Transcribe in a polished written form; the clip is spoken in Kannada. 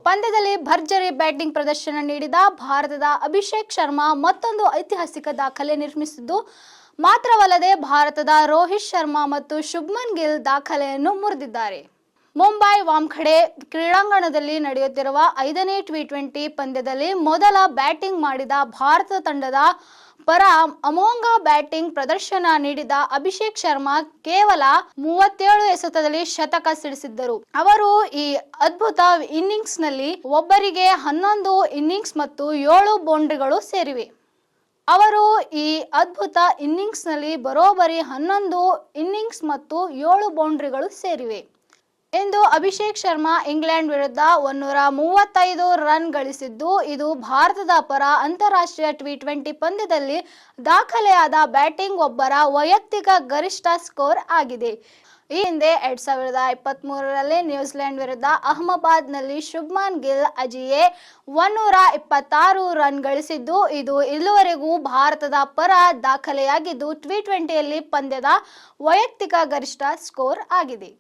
ಪಂದ್ಯದಲ್ಲಿ ಭರ್ಜರಿ ಬ್ಯಾಟಿಂಗ್ ಪ್ರದರ್ಶನ ನೀಡಿದ ಭಾರತದ ಅಭಿಷೇಕ್ ಶರ್ಮಾ ಮತ್ತೊಂದು ಐತಿಹಾಸಿಕ ದಾಖಲೆ ನಿರ್ಮಿಸಿದ್ದು ಮಾತ್ರವಲ್ಲದೆ ಭಾರತದ ರೋಹಿತ್ ಶರ್ಮಾ ಮತ್ತು ಶುಭ್ಮನ್ ಗಿಲ್ ದಾಖಲೆಯನ್ನು ಮುರಿದಿದ್ದಾರೆ. ಮುಂಬೈ ವಾಂಖೆಡೆ ಕ್ರೀಡಾಂಗಣದಲ್ಲಿ ನಡೆಯುತ್ತಿರುವ 5ನೇ ಟಿ20 ಪಂದ್ಯದಲ್ಲಿ ಮೊದಲ ಬ್ಯಾಟಿಂಗ್ ಮಾಡಿದ ಭಾರತ ತಂಡದ ಪರ ಅಮೋಘ ಬ್ಯಾಟಿಂಗ್ ಪ್ರದರ್ಶನ ನೀಡಿದ ಅಭಿಷೇಕ್ ಶರ್ಮಾ ಕೇವಲ 37 ಎಸೆತದಲ್ಲಿ ಶತಕ ಸಿಡಿಸಿದ್ದರು. ಅವರು ಈ ಅದ್ಭುತ ಇನ್ನಿಂಗ್ಸ್ನಲ್ಲಿ ಒಬ್ಬರಿಗೆ 11 ಇನ್ನಿಂಗ್ಸ್ ಮತ್ತು 7 ಬೌಂಡ್ರಿಗಳು ಸೇರಿವೆ. ಅವರು ಈ ಅದ್ಭುತ ಇನ್ನಿಂಗ್ಸ್ನಲ್ಲಿ ಬರೋಬ್ಬರಿ 11 ಇನ್ನಿಂಗ್ಸ್ ಮತ್ತು 7 ಬೌಂಡ್ರಿಗಳು ಸೇರಿವೆ ಎಂದು ಅಭಿಷೇಕ್ ಶರ್ಮಾ ಇಂಗ್ಲೆಂಡ್ ವಿರುದ್ಧ 135 ರನ್ ಗಳಿಸಿದ್ದು, ಇದು ಭಾರತದ ಪರ ಅಂತಾರಾಷ್ಟ್ರೀಯ ಟಿ20 ಪಂದ್ಯದಲ್ಲಿ ದಾಖಲೆಯಾದ ಬ್ಯಾಟಿಂಗ್ ಒಬ್ಬರ ವೈಯಕ್ತಿಕ ಗರಿಷ್ಠ ಸ್ಕೋರ್ ಆಗಿದೆ. ಈ ಹಿಂದೆ 2023ರಲ್ಲಿ ನ್ಯೂಜಿಲೆಂಡ್ ವಿರುದ್ಧ ಅಹಮದಾಬಾದ್ನಲ್ಲಿ ಶುಭ್ಮನ್ ಗಿಲ್ ಅಜೇಯ 126 ರನ್ ಗಳಿಸಿದ್ದು, ಇದು ಇಲ್ಲಿವರೆಗೂ ಭಾರತದ ಪರ ದಾಖಲೆಯಾಗಿದ್ದು ಟಿ20ಯಲ್ಲಿ ಪಂದ್ಯದ ವೈಯಕ್ತಿಕ ಗರಿಷ್ಠ ಸ್ಕೋರ್ ಆಗಿದೆ.